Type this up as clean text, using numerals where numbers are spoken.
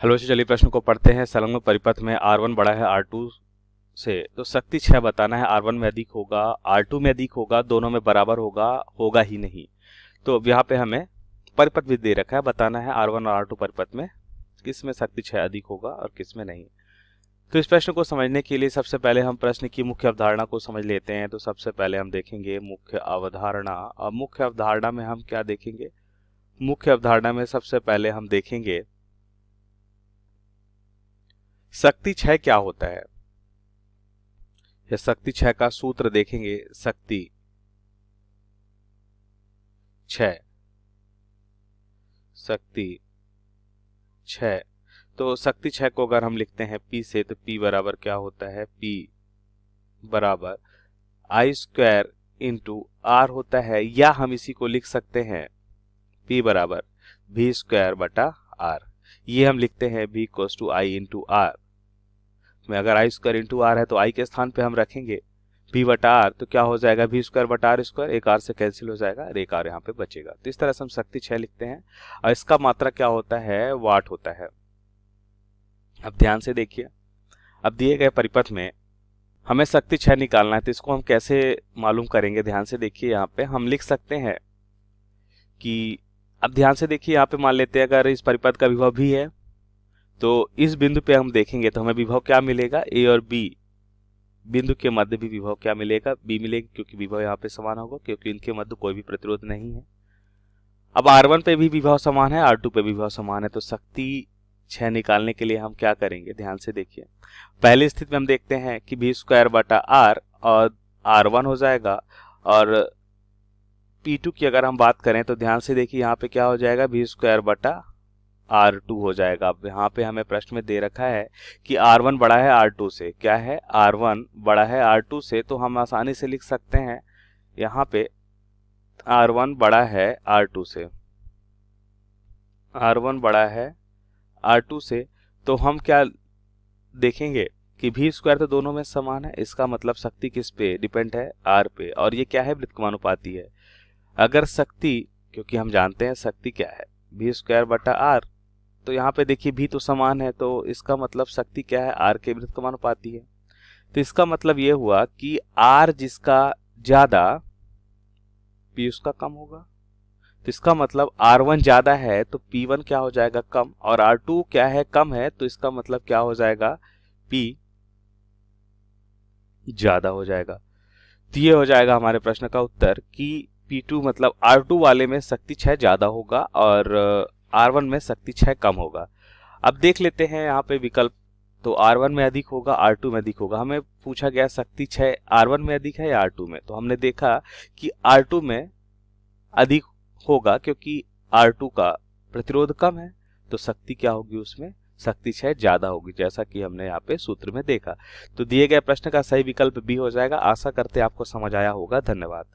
Hello, चलिए प्रश्न को पढ़ते हैं। संलग्न परिपथ में R1 बड़ा है R2 से, तो शक्ति 6 बताना है। R1 में अधिक होगा, R2 में अधिक होगा, दोनों में बराबर होगा, होगा ही नहीं। तो अब यहाँ पे हमें परिपथ भी दे रखा है, बताना है R1 और R2 परिपथ में किस में शक्ति 6 अधिक होगा और किस में नहीं। तो इस प्रश्न को समझने के लिए सबसे पहले हम प्रश्न की मुख्य अवधारणा को समझ लेते हैं। तो सबसे पहले हम देखेंगे मुख्य अवधारणा। अब मुख्य अवधारणा में हम क्या देखेंगे? मुख्य अवधारणा में सबसे पहले हम देखेंगे शक्ति 6 क्या होता है। या शक्ति 6 का सूत्र देखेंगे। शक्ति 6, शक्ति 6। तो शक्ति 6 को अगर हम लिखते हैं P से, तो P बराबर क्या होता है? P बराबर I स्क्वायर इंटू R होता है, या हम इसी को लिख सकते हैं P बराबर V स्क्वायर बटा R। ये हम लिखते हैं V equals to I into R में। अगर I स्क्वायर इंटू R है तो I के स्थान पे हम रखेंगे V बटा R, तो क्या हो जाएगा? V स्क्वायर बटा R स्क्वायर, एक R से कैंसिल हो जाएगा और एक R यहाँ पे बचेगा। तो इस तरह से हम शक्ति 6 लिखते हैं और इसका मात्रा क्या होता है? वाट होता है। अब ध्यान से देखिए, अब दिए गए परिपथ में हमें शक्ति 6 निकालना है, तो इसको हम कैसे मालूम करेंगे? ध्यान से देखिए, यहाँ पे हम लिख सकते हैं कि, अब ध्यान से देखिए, यहाँ पे मान लेते हैं अगर इस परिपथ का विभव भी है, तो इस बिंदु पे हम देखेंगे तो हमें विभव क्या मिलेगा? A और B बिंदु के मध्य भी विभव क्या मिलेगा? B मिलेगा, क्योंकि विभव यहाँ पे समान होगा, क्योंकि इनके मध्य कोई भी प्रतिरोध नहीं है। अब R1 पे भी विभव समान है, R2 पे भी विभव समान है, तो शक्ति 6 निकालने के लिए हम क्या करेंगे? ध्यान से देखिए, पहली स्थिति में हम देखते हैं कि V स्क्वायर बटा R और R1 हो जाएगा, और P2 की अगर हम बात करें तो ध्यान से देखिए, यहाँ पे क्या हो जाएगा? V स्क्वायर बटा R2 हो जाएगा। अब यहाँ पे हमें प्रश्न में दे रखा है कि R1 बड़ा है R2 से। क्या है? R1 बड़ा है R2 से, तो हम आसानी से लिख सकते हैं यहाँ पे R1 बड़ा है R2 से। R1 बड़ा है R2 से, तो हम क्या देखेंगे कि V स्क्वायर तो दोनों में समान है, इसका मतलब शक्ति किस पे डिपेंड है? R पे। और ये क्या है? व्युत्क्रमानुपाती है। अगर शक्ति, क्योंकि हम जानते हैं शक्ति क्या है? V स्क्वायर बटा R, तो यहाँ पे देखिए भी तो समान है, तो इसका मतलब शक्ति क्या है? R के व्युत्क्रमानुपाती है। तो इसका मतलब ये हुआ कि R जिसका ज्यादा, P उसका कम होगा। तो इसका मतलब R1 ज्यादा है तो P1 क्या हो जाएगा? कम। और R2 क्या है? कम है, तो इसका मतलब क्या हो जाएगा? P ज्यादा हो जाएगा। तो ये हो जाएगा हमारे प्रश्न का उत्तर कि P2 मतलब R2 वाले में शक्ति 6 ज्यादा होगा और R1 में शक्ति 6 कम होगा। अब देख लेते हैं यहाँ पे विकल्प, तो R1 में अधिक होगा, R2 में अधिक होगा। हमें पूछा गया शक्ति 6 R1 में अधिक है या R2 में, तो हमने देखा कि R2 में अधिक होगा, क्योंकि R2 का प्रतिरोध कम है, तो शक्ति क्या होगी? उसमें शक्ति 6 ज्यादा होगी, जैसा कि हमने यहाँ पे सूत्र में देखा। तो दिए गए प्रश्न का सही विकल्प बी हो जाएगा। आशा करते हैं आपको समझ आया होगा। धन्यवाद।